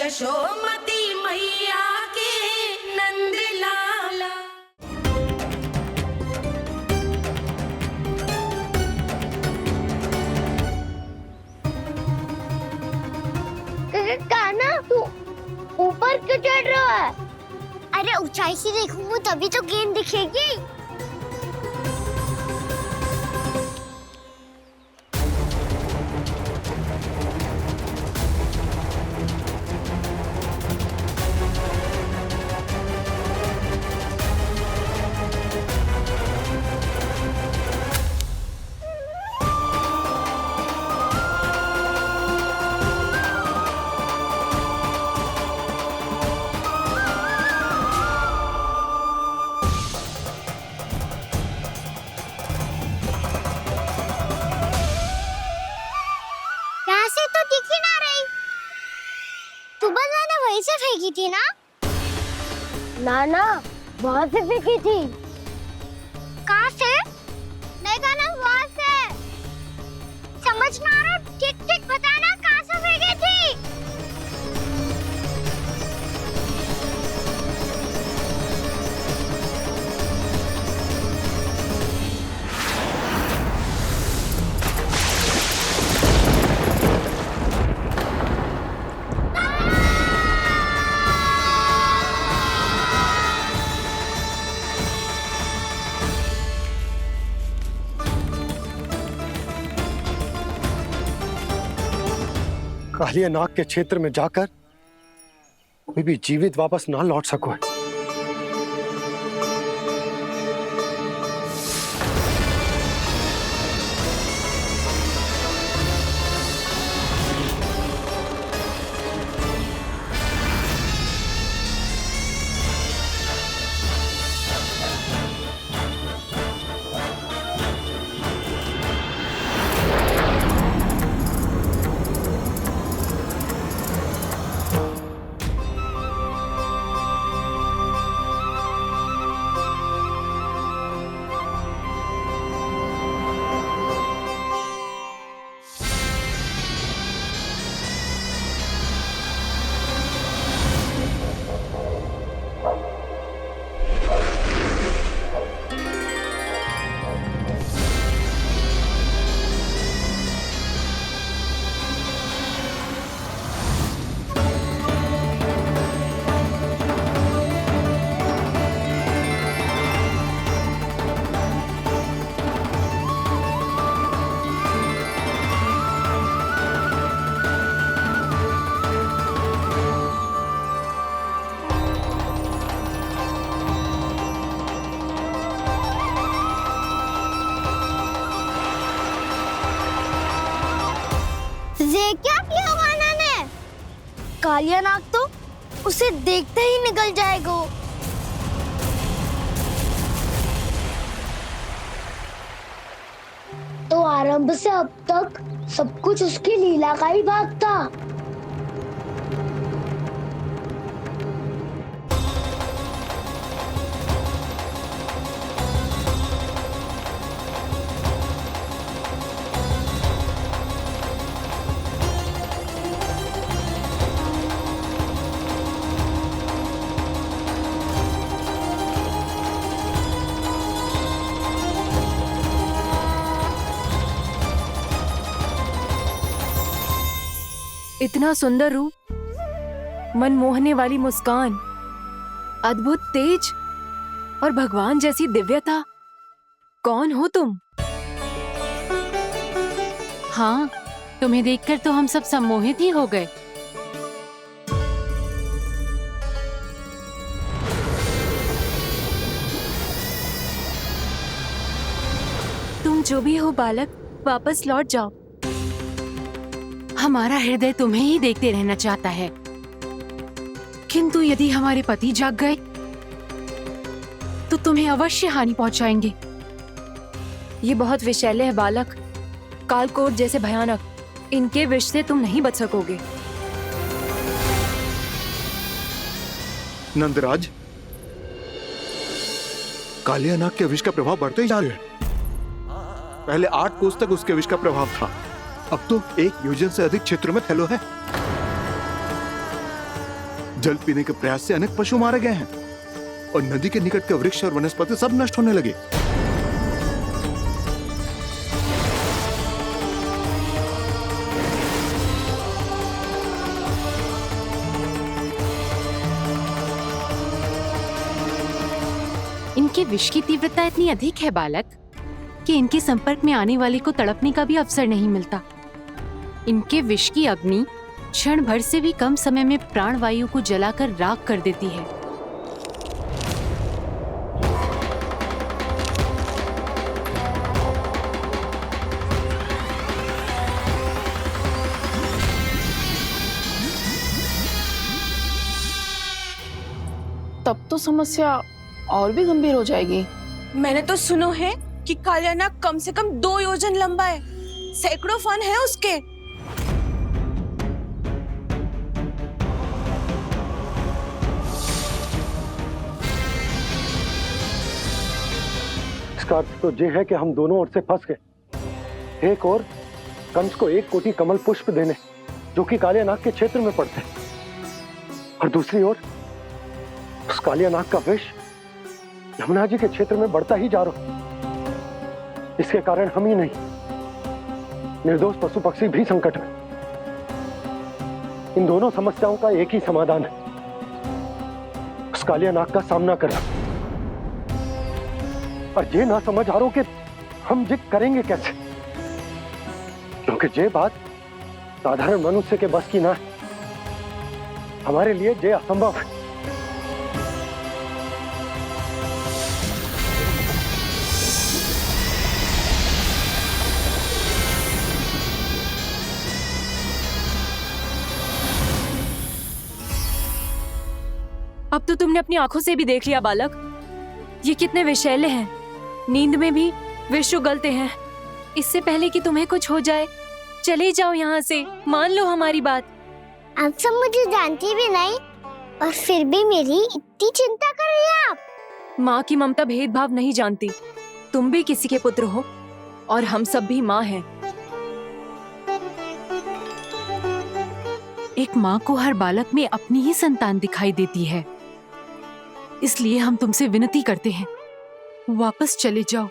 यशोमती मैया के नंद लाला। कान्हा, तू ऊपर क्यों चढ़ रहा है? अरे ऊंचाई से देखूंगा तभी तो गेंद दिखेगी। वहीं से फेंकी थी ना? ना, वहाँ से फेंकी थी। कहाँ से? नहीं गाना, वहाँ से। समझ ना आ रहा, ठीक बताना कहाँ से फेंकी थी? कालिया नाग के क्षेत्र में जाकर कोई भी जीवित वापस ना लौट सको है। ये क्या किया गाना ने? कालिया नाग तो उसे देखते ही निकल जाएगा। तो आरंभ से अब तक सब कुछ उसकी लीला का ही भाग था। इतना सुंदर रूप, मन मोहने वाली मुस्कान, अद्भुत तेज और भगवान जैसी दिव्यता। कौन हो तुम? हाँ, तुम्हें देखकर तो हम सब सम्मोहित ही हो गए। तुम जो भी हो बालक, वापस लौट जाओ। हमारा हृदय तुम्हें ही देखते रहना चाहता है, किंतु यदि हमारे पति जाग गए तो तुम्हें अवश्य हानि पहुंचाएंगे। ये बहुत विषैले है बालक, कालकोट जैसे भयानक। इनके विष से तुम नहीं बच सकोगे। नंदराज, कालिया नाग के विष का प्रभाव बढ़ते ही जा रहा है। पहले 8 कोस तक उसके विष का प्रभाव था, अब तो 1 योजन से अधिक क्षेत्र में फैलो है। जल पीने के प्रयास से अनेक पशु मारे गए हैं और नदी के निकट के वृक्ष और वनस्पति सब नष्ट होने लगे। इनके विष की तीव्रता इतनी अधिक है बालक कि इनके संपर्क में आने वाले को तड़पने का भी अवसर नहीं मिलता। इनके विष की अग्नि क्षण भर से भी कम समय में प्राणवायु को जलाकर राख कर देती है। तब तो समस्या और भी गंभीर हो जाएगी। मैंने तो सुनो है कि कालिया नाग कम से कम 2 योजन लंबा है, सैकड़ों फन है उसके। इसका अर्थ तो ये है कि हम दोनों ओर से फंस गए। एक और कंस को 1 कोटि कमल पुष्प देने जो कि कालिया नाग के क्षेत्र में पड़ते हैं, और दूसरी ओर उस कालिया नाग का विष यमुना जी के क्षेत्र में बढ़ता ही जा रहा। इसके कारण हम ही नहीं, निर्दोष पशु पक्षी भी संकट में। इन दोनों समस्याओं का एक ही समाधान है, उस कालिया नाग का सामना करना। और ये ना समझ आ रहा कि हम ये करेंगे कैसे, क्योंकि ये बात साधारण मनुष्य के बस की ना है। हमारे लिए ये असंभव है। अब तो तुमने अपनी आंखों से भी देख लिया बालक, ये कितने विषैले हैं। नींद में भी विष उगलते हैं। इससे पहले कि तुम्हें कुछ हो जाए, चले जाओ यहाँ से, मान लो हमारी बात। आप सब मुझे जानती भी नहीं और फिर भी मेरी इतनी चिंता कर रही हैं आप। माँ की ममता भेदभाव नहीं जानती। तुम भी किसी के पुत्र हो और हम सब भी माँ हैं। एक माँ को हर बालक में अपनी ही संतान दिखाई देती है, इसलिए हम तुमसे विनती करते हैं, वापस चले जाओ,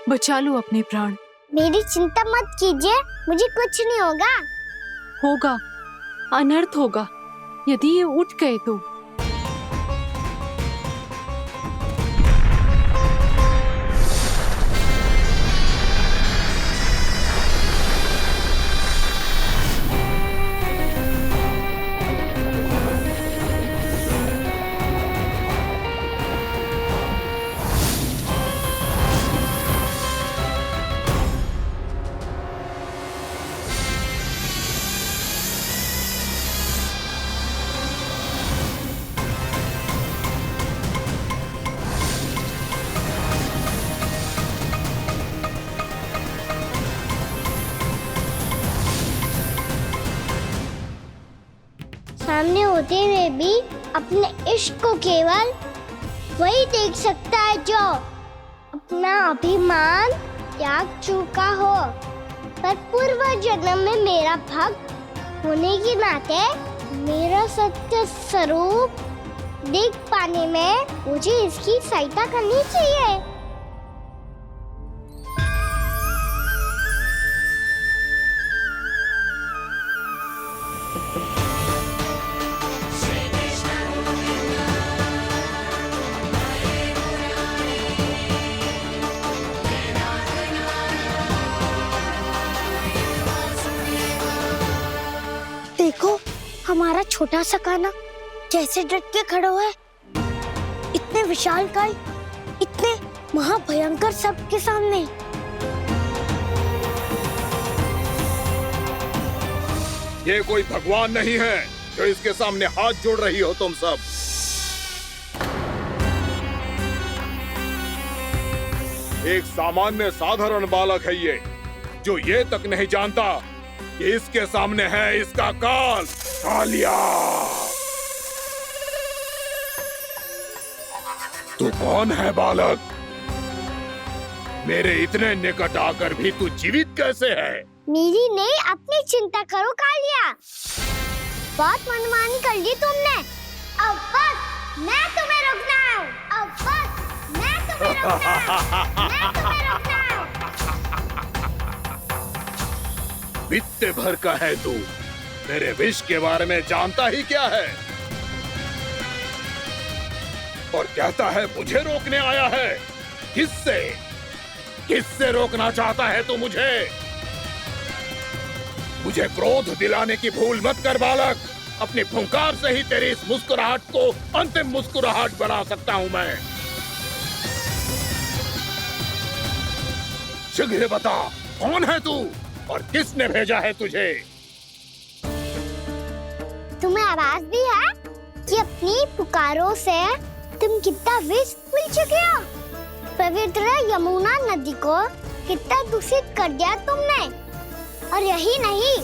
बचा लो अपने प्राण। मेरी चिंता मत कीजिए, मुझे कुछ नहीं होगा। होगा, अनर्थ होगा यदि ये उठ गए तो। सामने होते हुए भी अपने इश्क को केवल वही देख सकता है जो अपना अभिमान त्याग चुका हो। पर पूर्व जन्म में मेरा भक्त होने के नाते मेरा सत्य स्वरूप देख पाने में मुझे इसकी सहायता करनी चाहिए। देखो हमारा छोटा सा कान्हा कैसे डट के खड़ा हुआ है, इतने विशालकाय, इतने महाभयंकर सबके सामने। ये कोई भगवान नहीं है जो इसके सामने हाथ जोड़ रही हो तुम सब। एक सामान्य साधारण बालक है ये, जो ये तक नहीं जानता कि इसके सामने है इसका काल, कालिया। तू कौन है बालक? मेरे इतने निकट आकर भी तू जीवित कैसे है? मेरी नहीं, अपनी चिंता करो कालिया। बहुत मनमानी कर ली तुमने। मैं तुम्हें रोकना हूँ। अब बस मैं तुम्हें रोकना हूँ। मैं तुम्हें रोकना हूँ। बित्ते भर का है तू, मेरे विष के बारे में जानता ही क्या है? और कहता है मुझे रोकने आया है। किससे? किससे रोकना चाहता है तू मुझे? मुझे क्रोध दिलाने की भूल मत कर बालक। अपनी फुंकार से ही तेरी इस मुस्कुराहट को अंतिम मुस्कुराहट बना सकता हूं मैं। शीघ्र बता, कौन है तू और किसने भेजा है तुझे? तुम्हें आवाज भी है कि अपनी पुकारों से तुम कितना विष भूल चुके हो। पवित्र यमुना नदी को कितना दूषित कर दिया तुमने। और यही नहीं,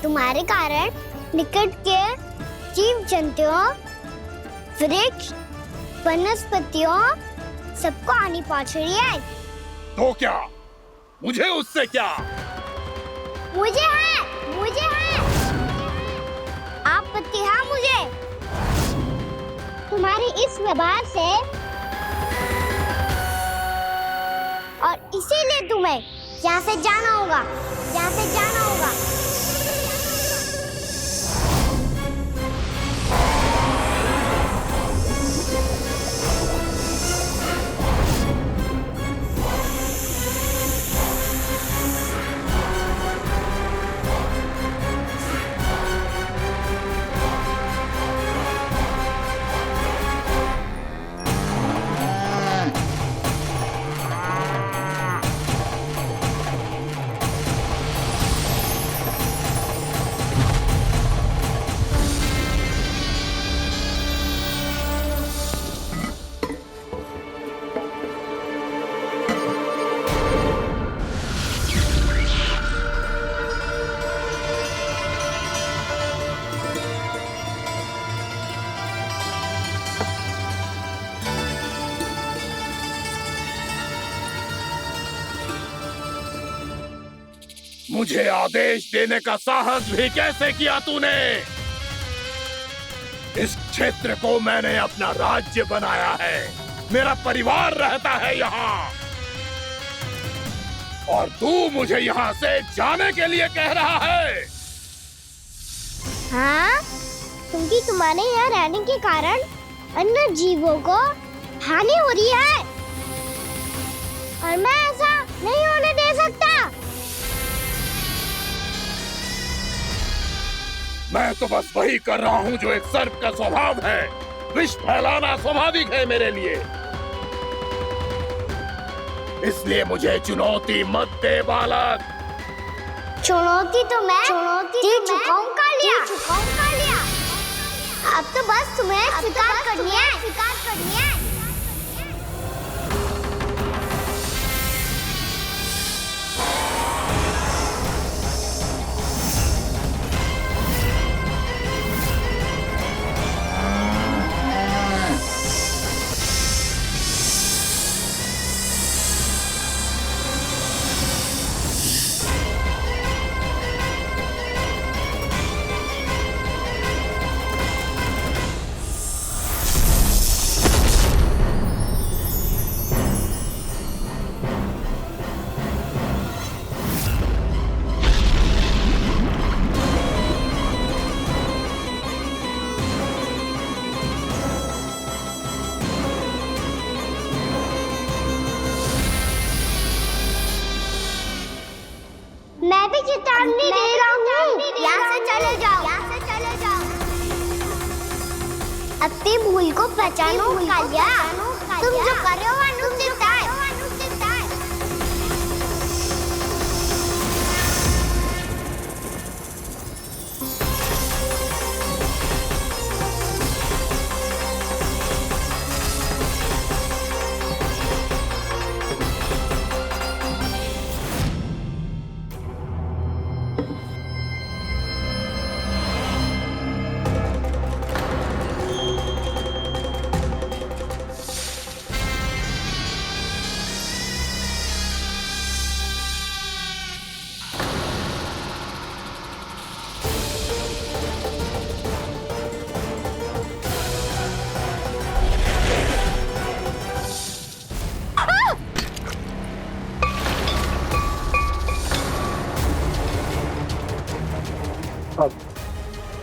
तुम्हारे कारण निकट के जीव जंतुओं, वृक्ष, वनस्पतियों सबको हानि पहुंच रही है। तो क्या? मुझे उससे क्या? मुझे है आपत्ति है मुझे तुम्हारी इस व्यवहार से, और इसीलिए तुम्हें यहाँ से जाना होगा। मुझे आदेश देने का साहस भी कैसे किया तूने? इस क्षेत्र को मैंने अपना राज्य बनाया है, मेरा परिवार रहता है यहाँ, और तू मुझे यहाँ से जाने के लिए कह रहा है? हाँ, क्योंकि तुम्हारे यहाँ रहने के कारण अन्य जीवों को हानि हो रही है, और मैं ऐसा नहीं होने दे सकता। मैं तो बस वही कर रहा हूँ जो एक सर्प का स्वभाव है। विष फैलाना स्वाभाविक है मेरे लिए, इसलिए मुझे चुनौती मत दे बालक। चुनौती तो मैं दे चुका हूँ कालिया। अब तो बस तुम्हें स्वीकार करनी है। मैं भी चेतावनी दे रहा हूँ, यहाँ से चले जाओ। अपनी भूल को पहचानो कालिया, तुम जो कर रहे हो अनुचित है।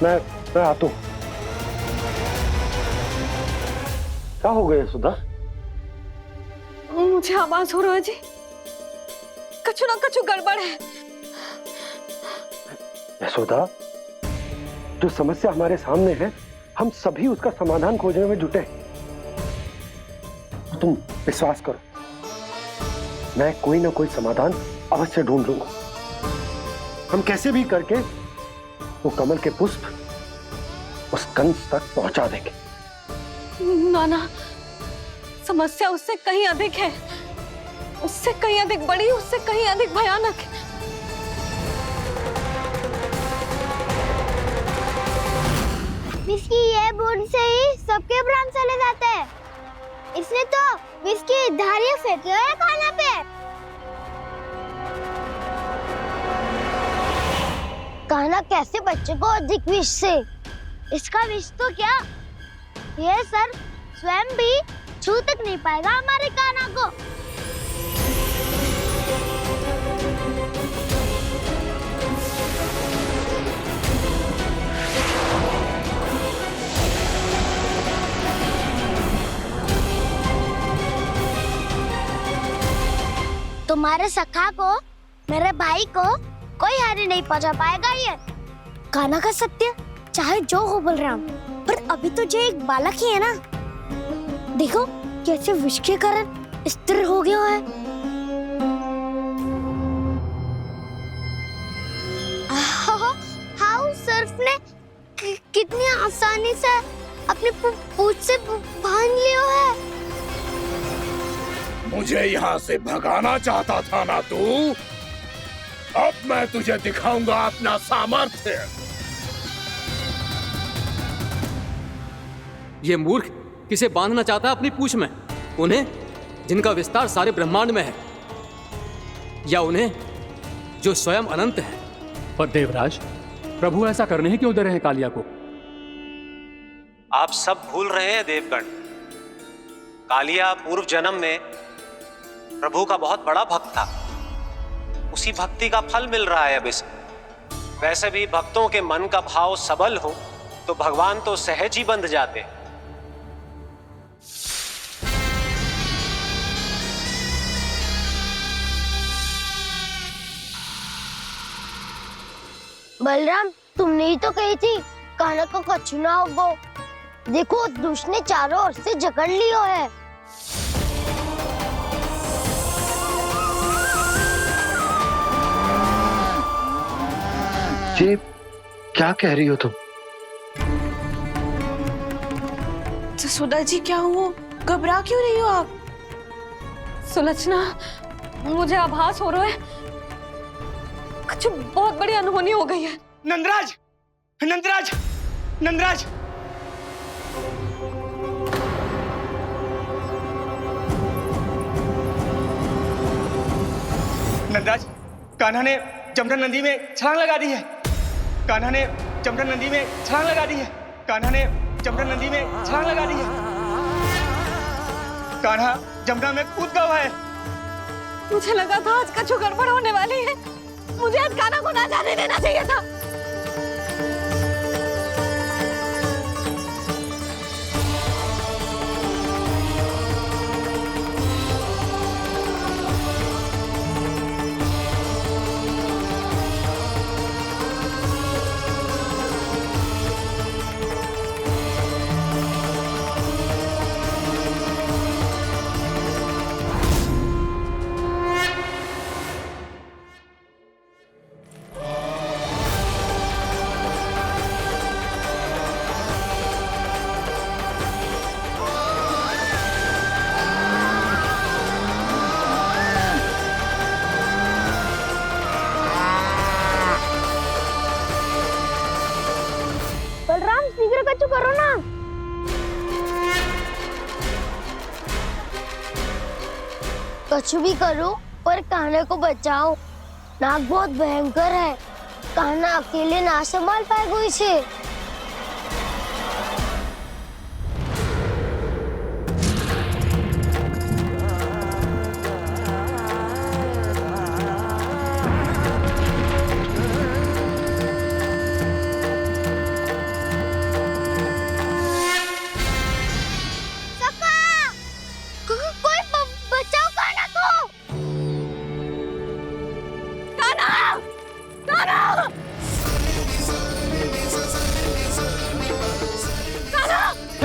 मैं आता हूं। क्या हो गया सुधा? मुझे आवाज हो रहा है जी, कछु ना कछु गड़बड़ है। यशोदा, जो समस्या हमारे सामने है हम सभी उसका समाधान खोजने में जुटे। तुम विश्वास करो, मैं कोई ना कोई समाधान अवश्य ढूंढ लूंगा। हम कैसे भी करके वो कमल के पुष्प उस कंस तक पहुंचा देंगे। नाना, समस्या उससे कहीं अधिक है, उससे कहीं अधिक बड़ी, उससे कहीं अधिक भयानक है। विस्की ये बूंद से ही सबके प्राण चले जाते हैं। इसने तो विस्की धारियां फेंकी है खाना पे। कान्हा कैसे बच्चे को अधिक विष से? इसका विष तो क्या, ये सर स्वयं भी छू तक नहीं पाएगा हमारे कान्हा को। तुम्हारे सखा को, मेरे भाई को कोई हानि नहीं पहुंचा पाएगा। ये कान्हा का सत्य चाहे जो हो बलराम, पर अभी तो जो एक बालक ही है ना। देखो कैसे विष के कारण स्थिर हो गया है। हाउ सर्फ ने कितनी आसानी से अपनी पूंछ से बांध लिया है। मुझे यहाँ से भगाना चाहता था ना तू? अब मैं तुझे दिखाऊंगा अपना सामर्थ्य। ये मूर्ख किसे बांधना चाहता है अपनी पूंछ में? उन्हें जिनका विस्तार सारे ब्रह्मांड में है, या उन्हें जो स्वयं अनंत है? पर देवराज, प्रभु ऐसा करने ही क्यों दे रहे हैं कालिया को? आप सब भूल रहे हैं देवगण। कालिया पूर्व जन्म में प्रभु का बहुत बड़ा भक्त था। उसी भक्ति का फल मिल रहा है अब इसे। वैसे भी भक्तों के मन का भाव सबल हो तो भगवान तो सहज ही बंध जाते। बलराम, तुमने ही तो कही थी कान्हा को कछु ना होगो। देखो उस दुष्ट ने चारों ओर से जकड़ लियो है। ये क्या कह रही हो तुम? सुधा जी, क्या हुआ? घबरा क्यों रही हो आप? सुलक्षणा, मुझे आभास हो रहा है कुछ बहुत बड़ी अनहोनी हो गई है। नंदराज, नंदराज, नंदराज, नंदराज, कान्हा ने जमरा नदी में छलांग लगा दी है। कान्हा ने जमरा नदी में छलांग लगा दी है। कान्हा ने जमरा नदी में छलांग लगा दी है। कान्हा जमरा में कूद गया है। मुझे लगा था आज कछु गड़बड़ होने वाली है। मुझे आज कान्हा को ना जाने देना चाहिए था। कछु करो ना। कछु भी करो पर कान्हा को बचाओ। नाग बहुत भयंकर है। कान्हा अकेले ना संभाल पाएगा इसे।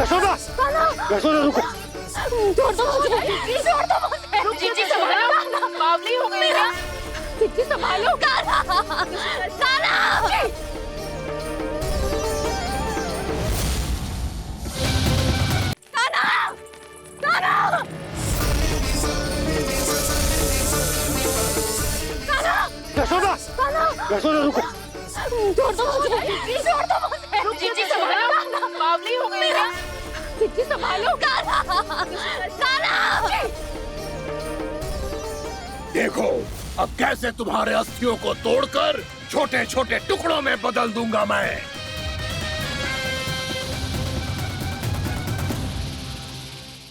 यशोदा, यशोदा रुको। छोड़ दो मुझे, छोड़ दो मुझे। जीजी संभालो, बावली हो गई है। जीजी संभालो। कान्हा, यशोदा, यशोदा रुको। छोड़ दो मुझे, छोड़ दो मुझे। जीजी संभालो, बावली हो गई है। जीजी संभालो। देखो अब कैसे तुम्हारे अस्थियों को तोड़कर छोटे छोटे टुकड़ों में बदल दूंगा मैं।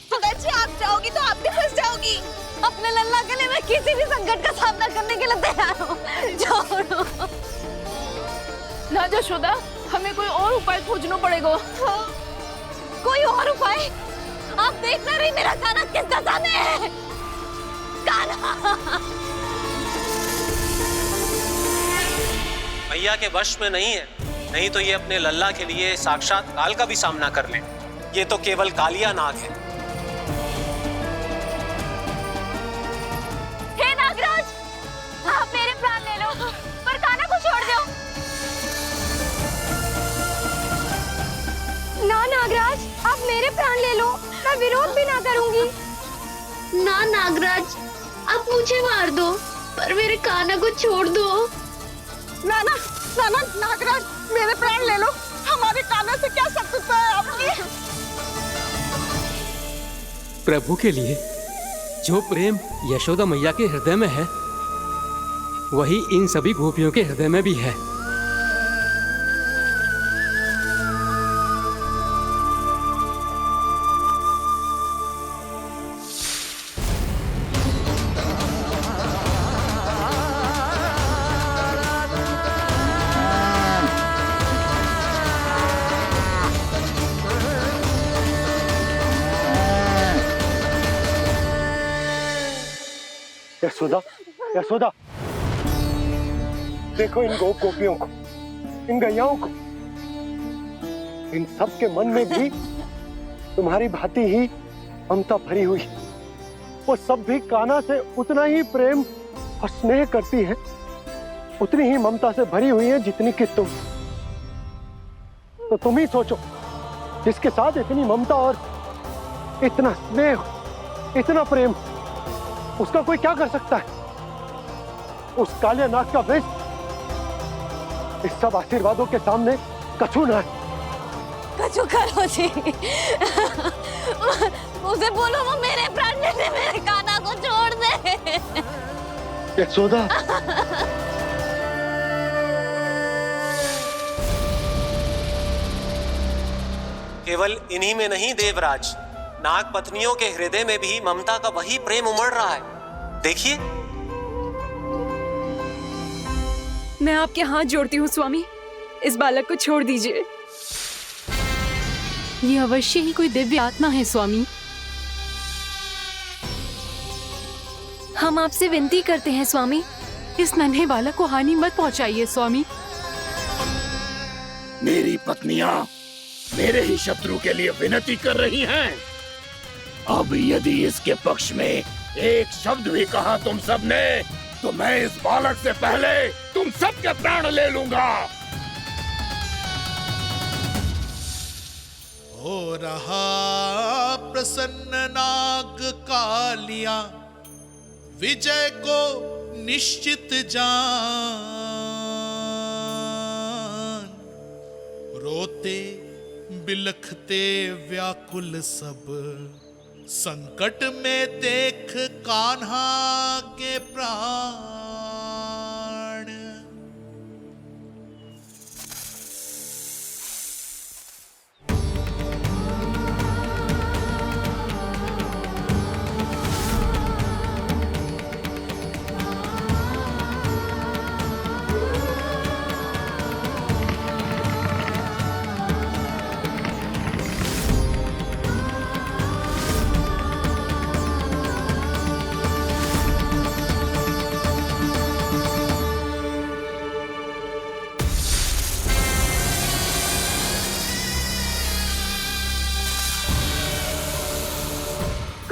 सुदाची, आप जाओगी तो आप भी फंस जाओगी। अपने लल्ला के लिए मैं किसी भी संकट का सामना करने के लिए तैयार हूँ। छोड़ो ना यशोदा, हमें कोई और उपाय खोजना पड़ेगा। कोई और उपाय? आप देख ना रही मेरा कान्हा किस दशा में है। कान्हा मैया के वश में नहीं है, नहीं तो ये अपने लल्ला के लिए साक्षात काल का भी सामना कर ले। ये तो केवल कालिया नाग है। हे नागराज, आप मेरे प्राण ले लो, पर कान्हा को छोड़ दो। ना नागराज, आप मेरे प्राण ले लो, मैं विरोध भी ना करूंगी। ना नागराज, आप मुझे मार दो, पर मेरे कान्हा को छोड़ दो। नाना, नाना, नागराज, मेरे प्राण ले लो। हमारे कान्हा से क्या शत्रुता है आपकी? प्रभु के लिए जो प्रेम यशोदा मैया के हृदय में है, वही इन सभी गोपियों के हृदय में भी है। यशोदा, यशोदा, देखो इन गोपियों को, इन गैयाओं को। इन सब के मन में भी तुम्हारी भांति ही ममता भरी हुई। वो सब भी कान्हा से उतना ही प्रेम और स्नेह करती है, उतनी ही ममता से भरी हुई है जितनी कि तुम। तो तुम ही सोचो, जिसके साथ इतनी ममता और इतना स्नेह, इतना प्रेम, उसका कोई क्या कर सकता है? उस काले नाग का विष इस सब आशीर्वादों के सामने कछु न है। कछु करो जी। उसे बोलो वो मेरे प्राण ले ले, मेरे कान्हा को छोड़ दे। यशोदा, केवल इन्हीं में नहीं देवराज, नाग पत्नियों के हृदय में भी ममता का वही प्रेम उमड़ रहा है। देखिए। मैं आपके हाथ जोड़ती हूँ स्वामी, इस बालक को छोड़ दीजिए। ये अवश्य ही कोई दिव्य आत्मा है स्वामी। हम आपसे विनती करते हैं स्वामी, इस नन्हे बालक को हानि मत पहुंचाइए स्वामी। मेरी पत्नियां मेरे ही शत्रु के लिए विनती कर रही हैं। अब यदि इसके पक्ष में एक शब्द भी कहा तुम सबने, तो मैं इस बालक से पहले तुम सबके प्राण ले लूंगा। हो रहा प्रसन्न नाग कालिया, विजय को निश्चित जान। रोते बिलखते व्याकुल सब, संकट में देख कान्हा के प्राण।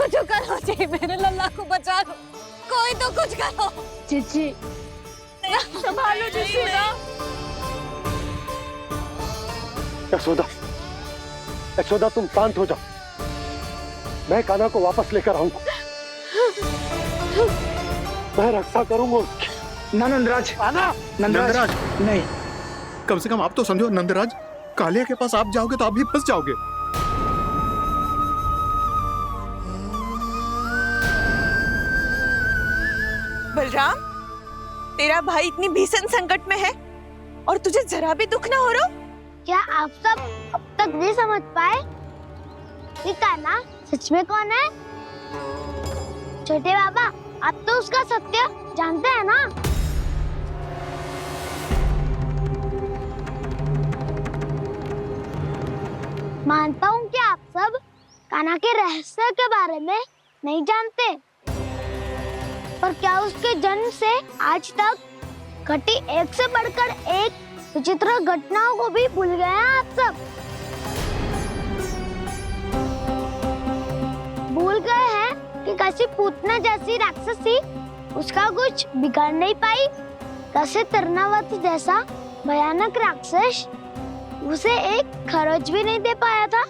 कुछ करो जी, मेरे लल्ला को बचा लो, कोई तो कुछ करो। जीजी संभालो जीजी ना। यशोदा, यशोदा तुम शांत हो जाओ, मैं कान्हा को वापस लेकर आऊंगा, मैं रक्षा करूंगा उसकी। ना नंदराज, नंदराज नहीं, कम से कम आप तो समझो नंदराज, कालिया के पास आप जाओगे तो आप भी फंस जाओगे। बलराम, तेरा भाई इतनी भीषण संकट में है और तुझे जरा भी दुख ना हो रहा? क्या आप सब अब तक नहीं समझ पाए कि कान्हा सच में कौन है? छोटे बाबा, आप तो उसका सत्य जानते हैं ना? मानता हूँ कि आप सब कान्हा के रहस्य के बारे में नहीं जानते, पर क्या उसके जन्म से आज तक घटी एक से बढ़कर एक विचित्र घटनाओं को भी भूल गए हैं आप सब? भूल गए हैं कि कैसी पूतना जैसी राक्षसी उसका कुछ बिगाड़ नहीं पाई, कैसे तरनावती जैसा भयानक राक्षस उसे एक खरोच भी नहीं दे पाया था।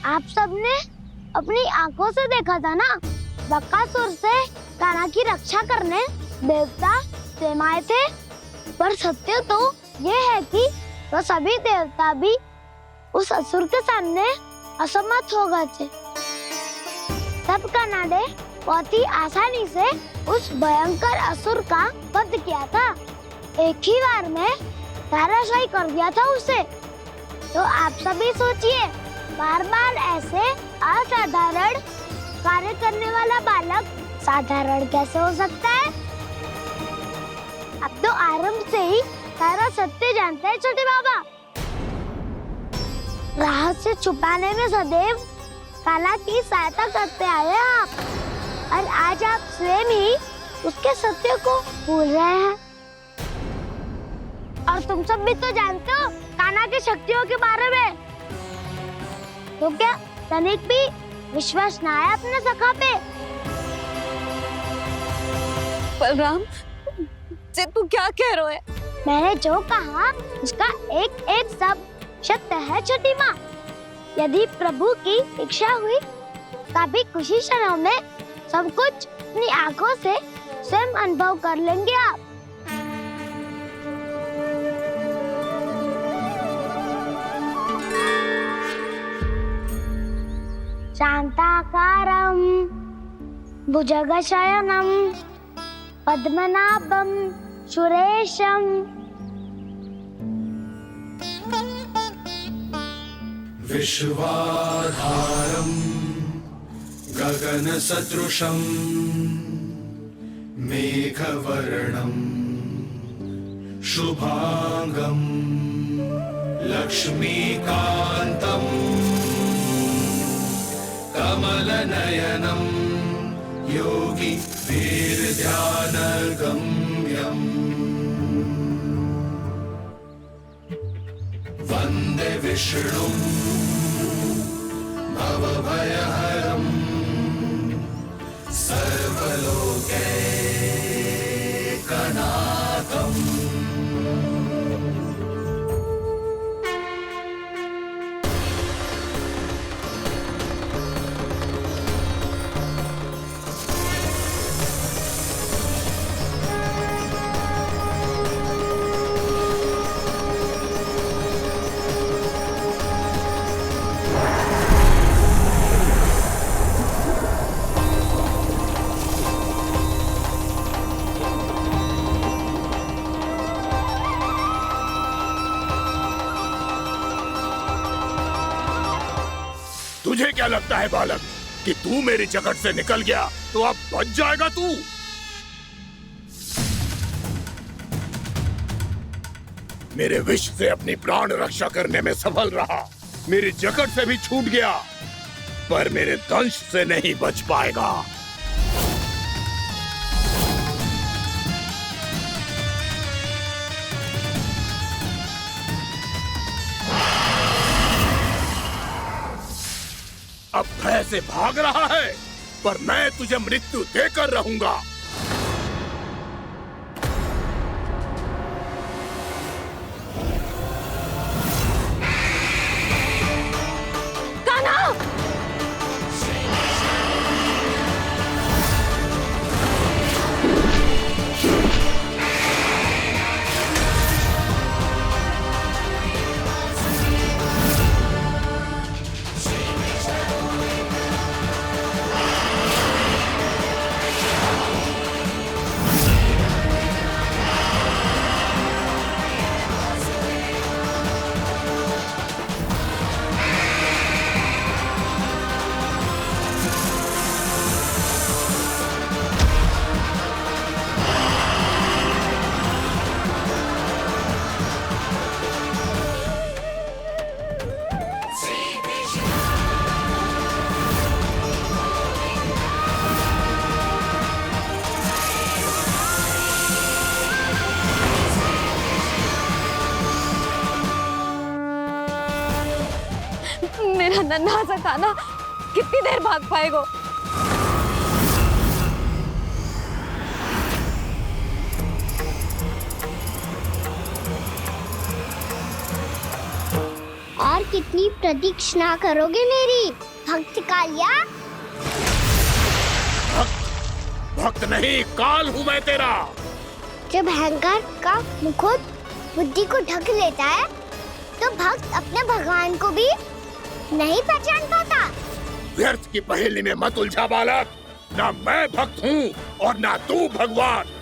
आप सबने अपनी आंखों से देखा था ना, बकासुर से कान्हा की रक्षा करने देवता स्वयं आए थे, पर सत्य तो ये है कि वो सभी देवता भी उस असुर के सामने असमर्थ हो गए थे। तब कान्हा ने बहुत ही आसानी से उस भयंकर असुर का वध किया था, एक ही बार में धराशायी कर दिया था उसे। तो आप सभी सोचिए, बार बार ऐसे असाधारण कार्य करने वाला बालक साधारण कैसे हो सकता है? अब तो आरंभ से ही सारा सत्य जानते हैं छोटे बाबा। रहस्य छुपाने में सदैव कान्हा की सहायता करते आए हैं आप, और आज आप स्वयं ही उसके सत्य को भूल रहे हैं। और तुम सब भी तो जानते हो कान्हा की शक्तियों के बारे में, तो क्या तनिक भी विश्वास न आया अपने सखा पे? बलराम, जे तू क्या कह रहा है? मैंने जो कहा उसका एक एक शब्द सत्य है छोटी माँ। यदि प्रभु की इच्छा हुई तभी कुछ ही क्षणों में सब कुछ अपनी आंखों से स्वयं अनुभव कर लेंगे आप। शांताकारं भुजगशयनं पद्मनाभं सुरेशं विश्वाधारं गगनसदृशं मेघवर्णं शुभांगं लक्ष्मीकान्तं कमलनयनं योगी वीरध्यानगम्यम् वन्दे विष्णुं भवभयहरं सर्वलोकैकनाथम्। तुझे क्या लगता है बालक कि तू मेरी जगत से निकल गया तो अब बच जाएगा तू? मेरे विष से अपनी प्राण रक्षा करने में सफल रहा, मेरी जगत से भी छूट गया, पर मेरे दंश से नहीं बच पाएगा। अब भय से भाग रहा है, पर मैं तुझे मृत्यु देकर रहूंगा। मेरा नन्हा सा कान्हा कितनी देर भाग पाएगा? और कितनी प्रतीक्षा करोगे मेरी भक्त कालिया? भक्त नहीं, काल हूँ मैं तेरा। जब अहंकार का मुकुट बुद्धि को ढक लेता है तो भक्त अपने भगवान को भी नहीं पहचान पाता। व्यर्थ की पहेली में मत उलझा बालक। ना मैं भक्त हूँ और ना तू भगवान।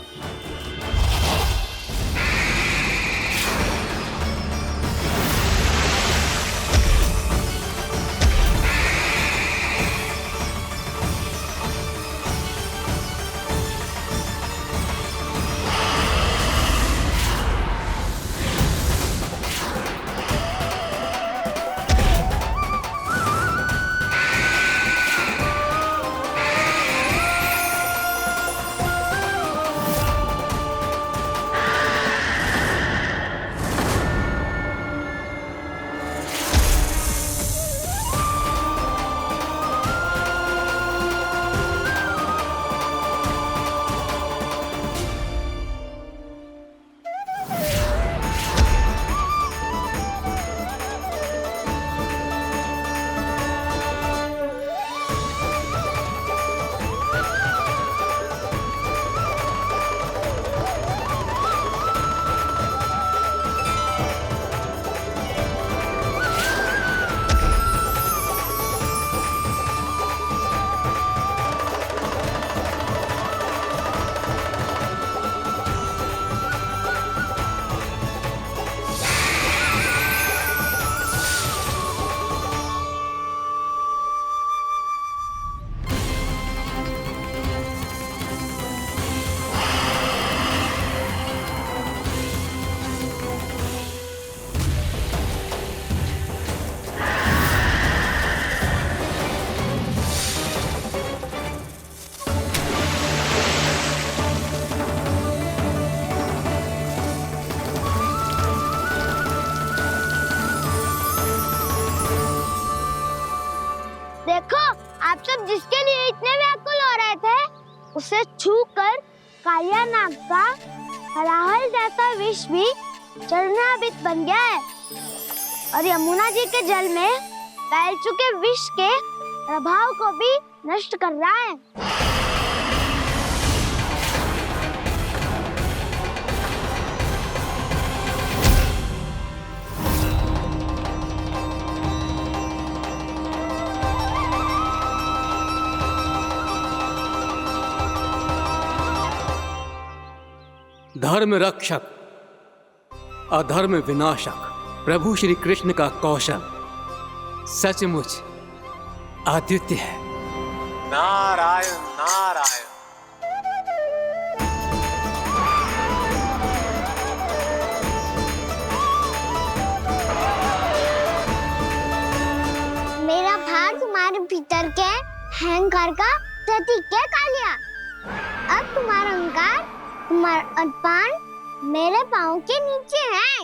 देखो, आप सब जिसके लिए इतने व्याकुल हो रहे थे, उसे छूकर कालिया नाग का हलाहल जैसा विष भी चरणामृत बन गया है और यमुना जी के जल में फैल चुके विष के प्रभाव को भी नष्ट कर रहा है। धर्म रक्षक, अधर्म विनाशक प्रभु श्री कृष्ण का कौशल सचमुच अद्वितीय है। नारायण नारायण। मेरा भाग तुम्हारे भीतर के अहंकार का प्रतीक है कालिया। अब तुम्हारा अहंकार, तुम्हारा अनपान मेरे पाँव के नीचे है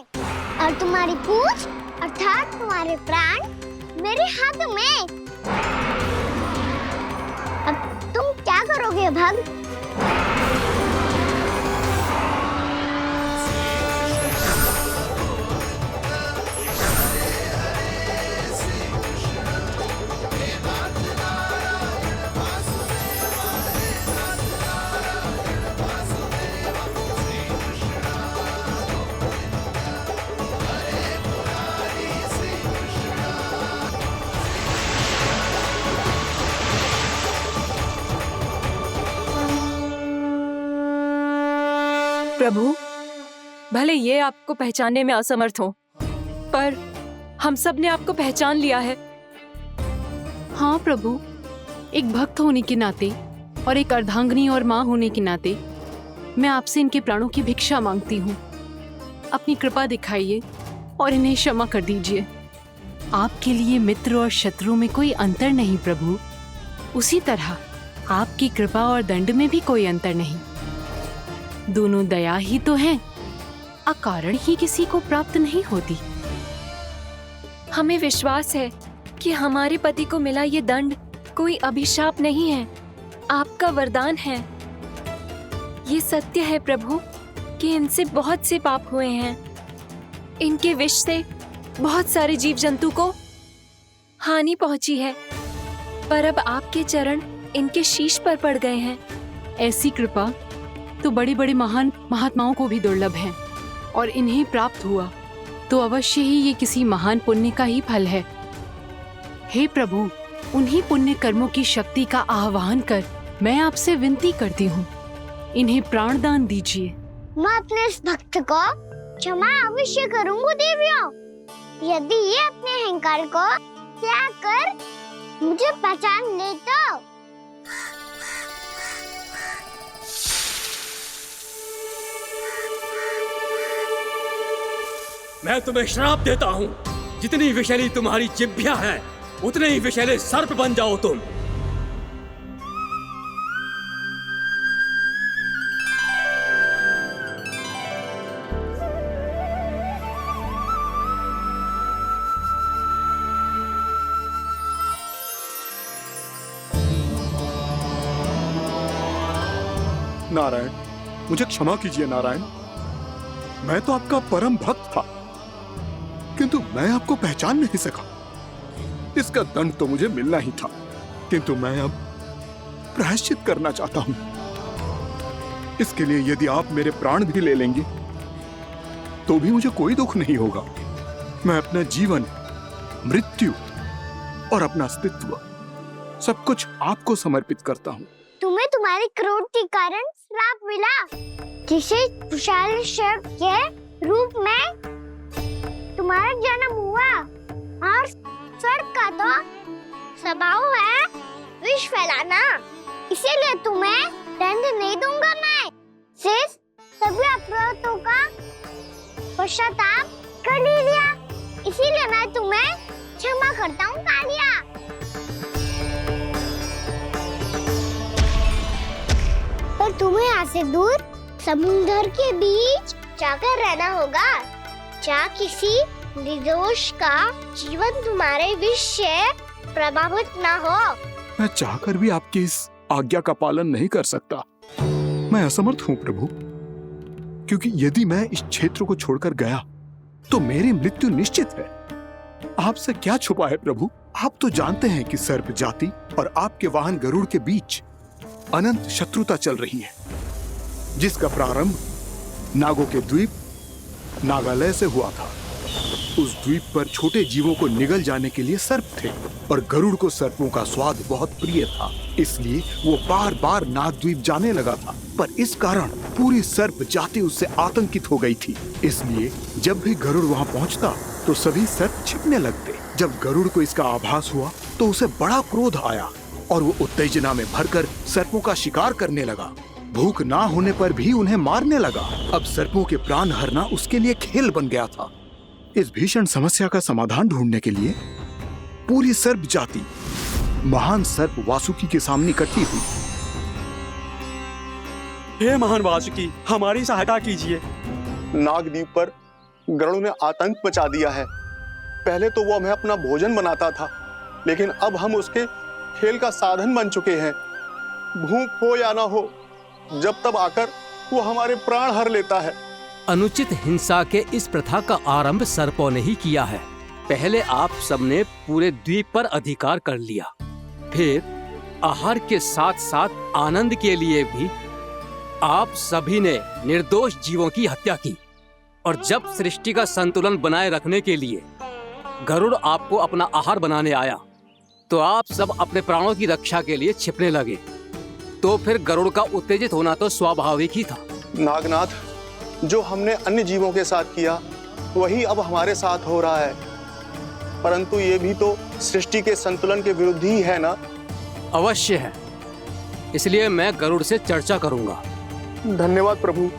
और तुम्हारी पूंछ अर्थात तुम्हारे प्राण मेरे हाथ में। करोगे भक्त? प्रभु, भले ये आपको पहचानने में असमर्थ हो, पर हम सब ने आपको पहचान लिया है। हाँ प्रभु, एक भक्त होने के नाते और एक अर्धांगिनी और माँ होने के नाते मैं आपसे इनके प्राणों की भिक्षा मांगती हूँ। अपनी कृपा दिखाइए और इन्हें क्षमा कर दीजिए। आपके लिए मित्र और शत्रु में कोई अंतर नहीं प्रभु। उसी तरह आपकी कृपा और दंड में भी कोई अंतर नहीं। दोनों दया ही तो हैं, अकारण ही किसी को प्राप्त नहीं होती। हमें विश्वास है कि हमारे पति को मिला ये दंड कोई अभिशाप नहीं है, आपका वरदान है। ये सत्य है प्रभु कि इनसे बहुत से पाप हुए हैं। इनके विष से बहुत सारे जीव जंतु को हानि पहुंची है, पर अब आपके चरण इनके शीश पर पड़ गए हैं। ऐसी कृपा तो बड़े बड़े महान महात्माओं को भी दुर्लभ है, और इन्हें प्राप्त हुआ तो अवश्य ही ये किसी महान पुण्य का ही फल है। हे प्रभु, उन्हीं पुण्य कर्मों की शक्ति का आह्वान कर मैं आपसे विनती करती हूँ, इन्हें प्राणदान दीजिए। मैं अपने इस भक्त को क्षमा अवश्य करूंगी देवियों, यदि ये अपने अहंकार को त्याग कर मुझे पहचान ले तो। मैं तुम्हें श्राप देता हूँ, जितनी विषैली तुम्हारी जिह्वा है उतने ही विषैले सर्प बन जाओ तुम। नारायण, मुझे क्षमा कीजिए नारायण। मैं तो आपका परम भक्त था, किंतु मैं आपको पहचान नहीं सका। इसका दंड तो मुझे मिलना ही था, किंतु मैं अब प्रायश्चित करना चाहता हूं। इसके लिए यदि आप मेरे प्राण भी ले लेंगे तो भी मुझे कोई दुख नहीं होगा। मैं अपना जीवन, मृत्यु और अपना अस्तित्व सब कुछ आपको समर्पित करता हूं। तुम्हें तुम्हारे क्रोध के कारण श्राप मिला, जिसे विशाल सर्प के रूप में तुम्हारा जन्म हुआ, और सर्प का तो स्वभाव है विष फैलाना। इसीलिए तुम्हें दंड नहीं दूंगा मैं, सिर्फ सभी अपराधों का पश्चाताप कर लिया। इसीलिए मैं तुम्हें क्षमा करता हूँ कालिया। पर तुम्हें यहाँ से दूर समुद्र के बीच जाकर रहना होगा, जहाँ किसी निर्दोष का जीवन तुम्हारे विष से प्रभावित ना हो। मैं चाहकर भी आपकी इस आज्ञा का पालन नहीं कर सकता। मैं असमर्थ हूं प्रभु, क्योंकि यदि मैं इस क्षेत्र को छोड़कर गया तो मेरी मृत्यु निश्चित है। आपसे क्या छुपा है प्रभु? आप तो जानते हैं कि सर्प जाति और आपके वाहन गरुड़ के बीच अनंत शत्रुता चल रही है, जिसका प्रारंभ नागों के द्वीप नागालय से हुआ था। उस द्वीप पर छोटे जीवों को निगल जाने के लिए सर्प थे, और गरुड़ को सर्पों का स्वाद बहुत प्रिय था, इसलिए वो बार बार नागद्वीप जाने लगा था। पर इस कारण पूरी सर्प जाति उससे आतंकित हो गई थी। इसलिए जब भी गरुड़ वहां पहुंचता तो सभी सर्प छिपने लगते। जब गरुड़ को इसका आभास हुआ तो उसे बड़ा क्रोध आया, और वो उत्तेजना में भरकर सर्पों का शिकार करने लगा। भूख ना होने पर भी उन्हें मारने लगा। अब सर्पों के प्राण हरना उसके लिए खेल बन गया था। इस भीषण समस्या का समाधान ढूंढने के लिए पूरी सर्प जाति महान सर्प वासुकी के सामने इकट्ठी हुई। हे महान वासुकी, हमारी सहायता कीजिए। नागद्वीप पर गरुड़ ने आतंक मचा दिया है। पहले तो वो हमें अपना भोजन बनाता था, लेकिन अब हम उसके खेल का साधन बन चुके हैं। भूख हो या ना हो, जब तब आकर वो हमारे प्राण हर लेता है। अनुचित हिंसा के इस प्रथा का आरंभ सर्पों ने ही किया है। पहले आप सबने पूरे द्वीप पर अधिकार कर लिया, फिर आहार के साथ साथ आनंद के लिए भी आप सभी ने निर्दोष जीवों की हत्या की। और जब सृष्टि का संतुलन बनाए रखने के लिए गरुड़ आपको अपना आहार बनाने आया, तो आप सब अपने प्राणों की रक्षा के लिए छिपने लगे। तो फिर गरुड़ का उत्तेजित होना तो स्वाभाविक ही था। नागनाथ, जो हमने अन्य जीवों के साथ किया वही अब हमारे साथ हो रहा है, परंतु ये भी तो सृष्टि के संतुलन के विरुद्ध ही है ना? अवश्य है, इसलिए मैं गरुड़ से चर्चा करूंगा। धन्यवाद प्रभु।